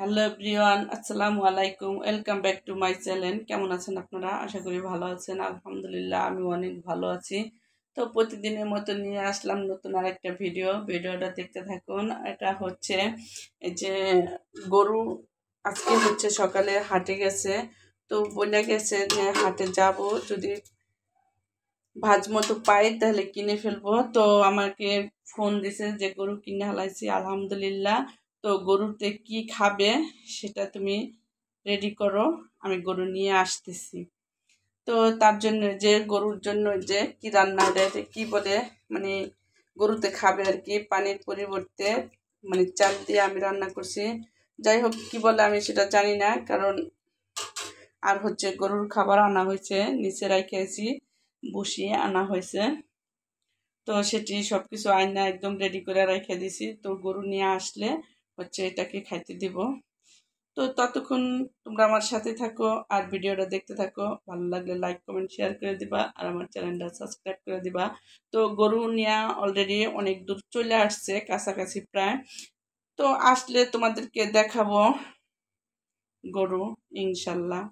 Hello everyone, আসসালামু আলাইকুম। Welcome back to my channel. কেমন আছেন আপনারা? আশা করি ভালো আছেন। আলহামদুলিল্লাহ আমি অনেক ভালো আছি। তো প্রতিদিনের মতো নিয়ে আসলাম নতুন আরেকটা ভিডিওটা দেখতে থাকুন। এটা হচ্ছে এই যে গরু আজকে হচ্ছে সকালে হাটে গেছে, তো বলে গেছে যে হাটে যাব, যদি ভাজ মতো পাই তাহলে কিনে ফেলবো। তো আমাকে ফোন দিছে যে গরু কিনে হালাইছি, আলহামদুলিল্লাহ। তো গরুতে কি খাবে সেটা তুমি রেডি করো, আমি গরু নিয়ে আসতেছি। তো তার জন্য যে গরুর জন্য যে কি রান্না, এটা কি বলে, মানে গরুতে খাবে আর কি, পানির পরিবর্তে মানে চাল দিয়ে আমি রান্না করছি। যাই হোক কি বলে আমি সেটা জানি না, কারণ আর হচ্ছে গরুর খাবার আনা হয়েছে, নিচে রাখিয়েছি, বসিয়ে আনা হয়েছে। তো সেটি সব কিছু আয়না একদম রেডি করে রেখে দিছি। তো গরু নিয়ে আসলে হচ্ছে এটাকে খাইতে দিব। তো ততক্ষণ তোমরা আমার সাথে থাকো আর ভিডিওটা দেখতে থাকো। ভালো লাগলে লাইক কমেন্ট শেয়ার করে দিবা আর আমার চ্যানেলটা সাবস্ক্রাইব করে দিবা। তো গরু নিয়ে অলরেডি অনেক দূর চলে আসছে, কাছাকাছি প্রায়। তো আসলে তোমাদেরকে দেখাবো গরু, ইনশাল্লাহ।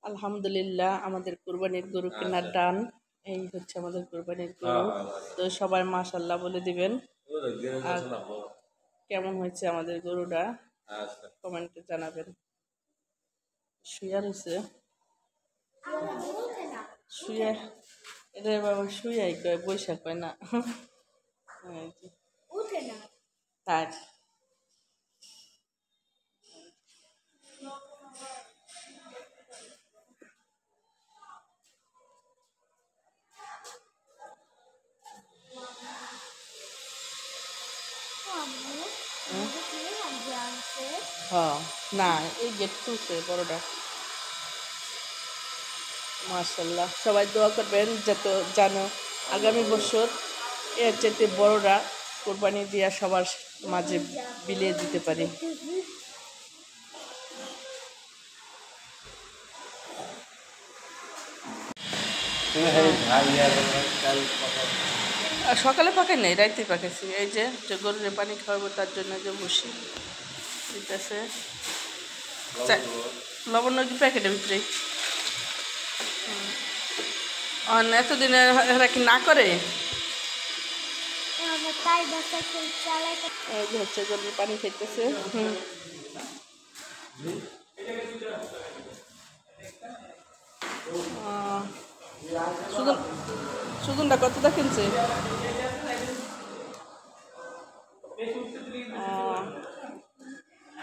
আলহামদুলিল্লাহ আমাদের কুরবানির গরু কেনার ডান। এই হচ্ছে আমাদের কুরবানির গরু। তো সবাই মাশাল্লাহ বলে দিবেন। আর কেমন হয়েছে আমাদের গরুটা কমেন্টে জানাবেন। শুয়া রয়েছে, শুয়ে এটা বাবা শুয়াই কয়, বৈশাখ কয় না। তাই হ্যাঁ, না এই গেট খুলছে বড়টা। মাশাল্লাহ, সবাই দোয়া করবেন যাতে জানো আগামী বছর এর চাইতে বড়রা কোরবানি দিয়া সবার মাঝে বিলিয়ে দিতে পারি। সকালে পাকে নেই, রাইতে পাকেছি। এই যে গরুরে পানি খাওয়াবো তার জন্য যে বসি দিতেছে লবণ কি প্যাকেটের ভিতরে। এতদিনে এরা কি না করে? এই যে হচ্ছে গরুর পানি খাইতেছে। সুজনটা কতটা কিনছে?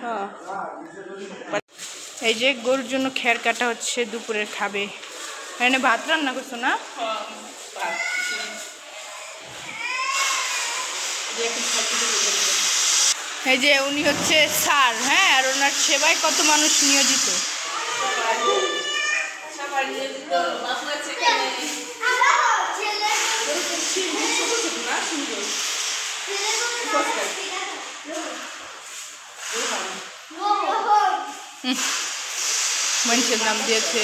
হ্যাঁ, এই যে গরুর জন্য খের কাটা হচ্ছে, দুপুরের খাবে। এখানে ভাত রান্না করছো না? এই যে উনি হচ্ছে স্যার, হ্যাঁ, আর ওনার সেবায় কত মানুষ নিয়োজিত। মানুষের নাম দিয়েছে,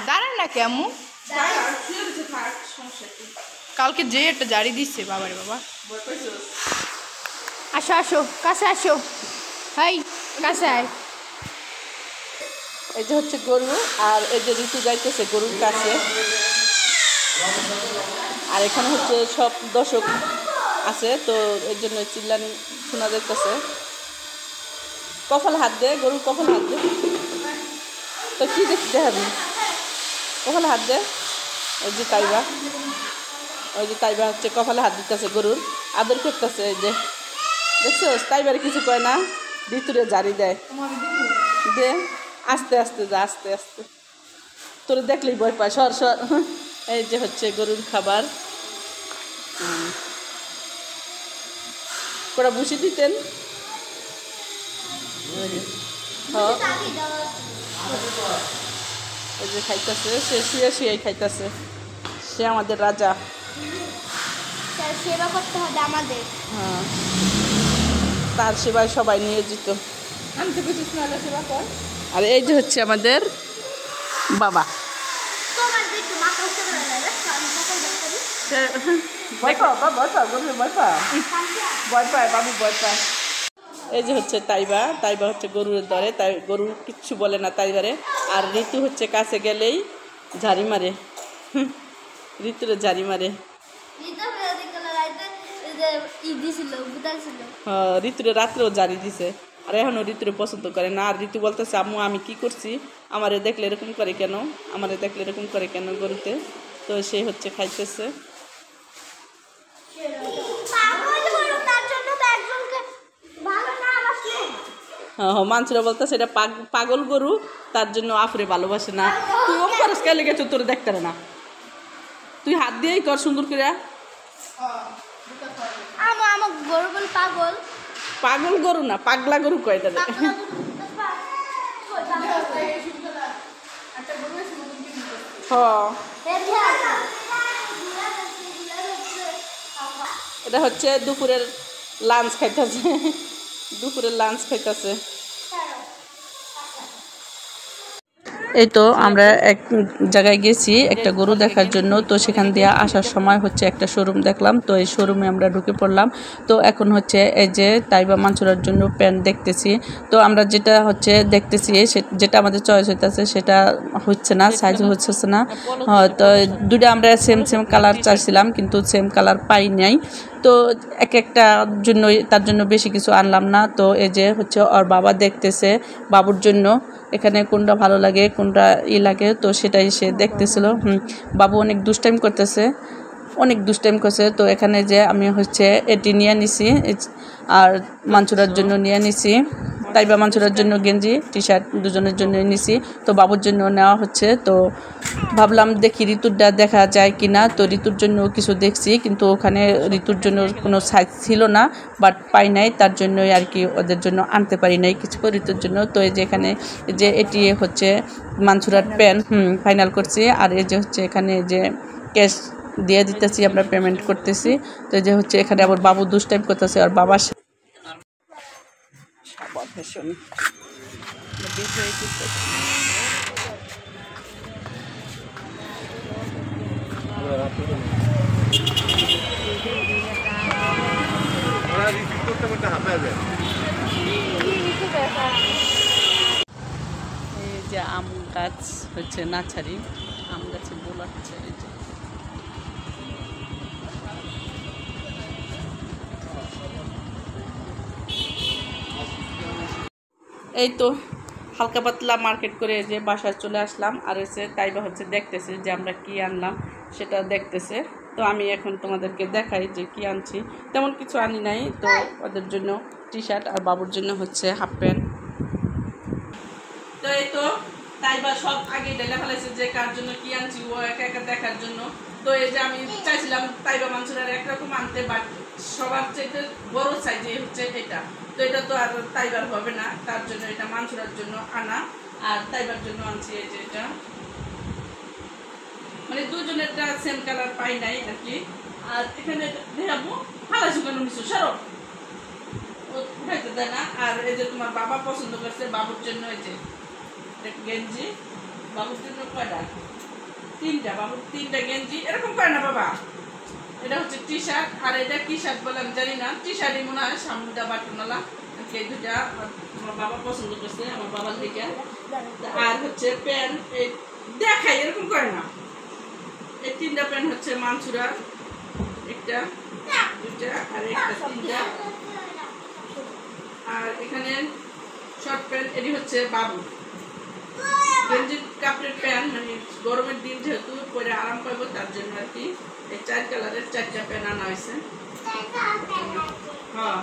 দাঁড়ায় না কেমন। কালকে যে একটা জারি দিচ্ছে, বাবারে বাবা। আসো আসো, কাছে আসো, হাই কাছে আয়। এই যে হচ্ছে গরু, আর এই যে ঋতু যাইতেছে গরুর কাছে। আর এখানে হচ্ছে সব দর্শক আছে, তো এর জন্য চিল্লানি শোনা যাইতেছে। কপালে হাত দে, গরুর কপালে হাত দে। তো কি দেখতে হবে, কপালে হাত দে। ওই যে তাইবা, ওই যে তাইবা হচ্ছে কপালে হাত দিতেছে, গরুর আদর করতেছে। এই যে দেখছো, তাইবারে কিছু কয় না, ঋতুরে জারি দেয়। দে, আস্তে আস্তে যা, আস্তে আস্তে, তোরে দেখলেই ভয় পায়, সর সর। এই যে হচ্ছে গরুর খাবার। ওরা বসে দিতেন। এই যে খাইতেছে, সে শুয়ে শুয়ে খাইতেছে। সে আমাদের রাজা। সেবা করতে হবে আমাদের। হ্যাঁ, তার সেবায় সবাই নিয়োজিত। আর এই যে হচ্ছে আমাদের বাবা। ভয় পাও ভয় পাও গরু ভয় পাও ভয় পায় বাবু ভয় পায়। এই যে হচ্ছে তাইবা হচ্ছে গরুর ধরে, তাই গরু কিচ্ছু বলে না তাইবারে। আর ঋতু হচ্ছে কাছে গেলেই ঝাড়ি মারে, ঋতুরে ঝাড়ি মারে। ঋতুরে রাত্রেও ঝাড়ি দিছে, আর এখনও ঋতুরে পছন্দ করে না। আর ঋতু বলতেছে আম্মু আমি কি করছি, আমারে দেখলে এরকম করে কেন, আমারে দেখলে এরকম করে কেন গরুতে। তো সে হচ্ছে খাইতেছে। হ্যাঁ মানুষরা বলতেছে এটা পাগল গরু, তার জন্য আফরে ভালোবাসে না। তুই ওম করস কে লেগেছ, তোর দেখতে না, তুই হাত দিয়েই কর সুন্দর করে। পাগল গরু না, পাগলা গরু কয় এটা। এটা হচ্ছে দুপুরের লাঞ্চ খাইতেছে, দুপুরের লাঞ্চ খাইতেছে। এই তো আমরা এক জায়গায় গেছি একটা গরু দেখার জন্য। তো সেখান দিয়ে আসার সময় হচ্ছে একটা শোরুম দেখলাম, তো এই শোরুমে আমরা ঢুকে পড়লাম। তো এখন হচ্ছে এই যে তাইবা মানসুরার জন্য প্যান্ট দেখতেছি। তো আমরা যেটা হচ্ছে দেখতেছি যেটা আমাদের চয়েস হইতেছে সেটা হচ্ছে না, সাইজ হচ্ছে না। তো দুইটা আমরা সেম কালার চাইছিলাম, কিন্তু সেম কালার পাই নাই। তো এক একটা জন্য তার জন্য বেশি কিছু আনলাম না। তো এই যে হচ্ছে ওর বাবা দেখতেছে বাবুর জন্য এখানে কোনটা ভালো লাগে কোনটা লাগে, তো সেটাই সে দেখতেছিল। বাবু অনেক দুষ্টাইম করতেছে, অনেক দুষ্টাইম করছে। তো এখানে যে আমি হচ্ছে এটি নিয়ে নিছি, আর মানসুরার জন্য নিয়ে নিছি, তাইবা মানসুরার জন্য গেঞ্জি টি শার্ট দুজনের জন্য নিছি। তো বাবুর জন্য নেওয়া হচ্ছে। তো ভাবলাম দেখি ঋতুরটা দেখা যায় কি না। তো ঋতুর জন্য কিছু দেখছি, কিন্তু ওখানে ঋতুর জন্য কোনো সাইজ ছিল না, বাট পাই নাই, তার জন্যই আর কি ওদের জন্য আনতে পারি নাই কিছু ঋতুর জন্য। তো এই যে এখানে যে এটি হচ্ছে মানসুরার প্যান্ট ফাইনাল করছি। আর এই যে হচ্ছে এখানে যে ক্যাশ দিয়ে দিতেছি, আমরা পেমেন্ট করতেছি। তো এই যে হচ্ছে এখানে আবার বাবু দুষ্টাইম করতেছে, আর বাবার এই যে আম গাছ হচ্ছে নাছারি, আম গাছে বোলা হচ্ছে। এই যে এই তো হালকা পাতলা মার্কেট করে যে বাসায় চলে আসলাম। আর এসে তাইবা হচ্ছে দেখতেছে যে আমরা কি আনলাম সেটা দেখতেছে। তো আমি এখন তোমাদেরকে দেখাই যে কি আনছি। তেমন কিছু আনি নাই, তো ওদের জন্য টি শার্ট আর বাবুর জন্য হচ্ছে হাফ প্যান্ট। তো এই তো তাইবা সব আগে ঢেলে ফেলেছে যে কার জন্য কি আনছি ও একা একা দেখার জন্য। তো এই যে আমি চাইছিলাম তাইবা মানসুরার একরকম আনতে, বাট সবার চাইতে বড় সাইজে হচ্ছে এটা। তো এটা তো আর তাইবার হবে না, তার জন্য এটা মানসুরার জন্য আনা, আর তাইবার জন্য আনছি এই যে এটা। মানে দুজনেরটা সেম কালার পাই নাই আর কি। আর এখানে দেখাবো ভালো শুকানো মিশু সরো উঠাইতে দেয় না। আর এই যে তোমার বাবা পছন্দ করছে বাবুর জন্য এই যে গেঞ্জি, বাবুর জন্য কয়টা তিনটা, বাবুর তিনটা গেঞ্জি এরকম করে না বাবা। এটা হচ্ছে টি শার্ট, আর এটা কি শার্ট বলে আমি জানি না, টি শার্টই মনে হয় সামনেটা বাটনওয়ালা। এই দুটা আমার বাবা পছন্দ করছে আমার বাবার দিকে। আর হচ্ছে প্যান্ট এই দেখাই এরকম করে না, এই তিনটা প্যান্ট হচ্ছে মানসুরার, একটা দুটা আর একটা তিনটা। আর এখানে শর্ট প্যান্ট এটি হচ্ছে বাবু। গেঞ্জির কাপড়ের প্যান্ট মানে গরমের দিন যেহেতু পরে আরাম পাবো তার জন্য আর কি এই 4 কালারের 4টা প্যান্ট আনা হয়েছে। হ্যাঁ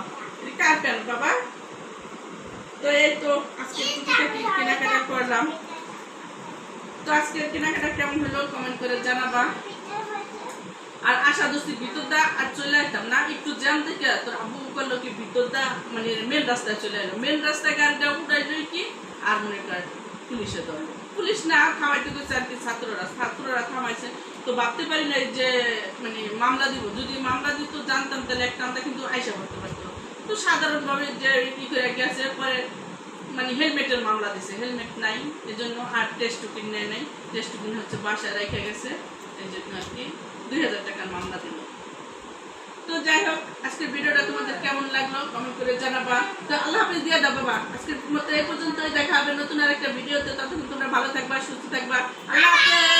কার প্যান্ট বাবা। তো এই তো আজকে কেনাকাটা করলাম। তো আজকের কেনাকাটা কেমন হলো কমেন্ট করে জানাবা। আর আশা দোষী ভিতরটা আর চলে আসতাম না, একটু জ্যাম থেকে তোর আব্বু করলো কি ভিতরটা মানে মেন রাস্তায় চলে এলো, মেন রাস্তায় গাড়িটা উঠাই কি আর মনে কর পুলিশে ধরলো, পুলিশ না থামাইতে গেছে আর কি ছাত্ররা থামাইছে। তো ভাবতে পারি না যে মানে মামলা দিব, যদি মামলা দিত জানতাম তাহলে একটা আমরা কিন্তু আইসা করতে পারতো। তো সাধারণভাবে যে ই করে গেছে পরে মানে হেলমেটের মামলা দিছে, হেলমেট নাই এজন্য আর টেস্ট টুকিন নেয় নাই, টেস্ট টুকিন হচ্ছে বাসায় রেখে গেছে, এই জন্য আর কি 2000 টাকার মামলা দিল। যাই হোক আজকের ভিডিওটা তোমাদের কেমন লাগলো কমেন্ট করে জানাবা। তো আল্লাহ হাফেজ দিয়ে দাও বাবা। আজকের মতো এই পর্যন্তই, দেখা হবে নতুন আরেকটা ভিডিওতে। ততক্ষণ তোমরা ভালো থাকবা, সুস্থ থাকবা। আল্লাহ হাফেজ।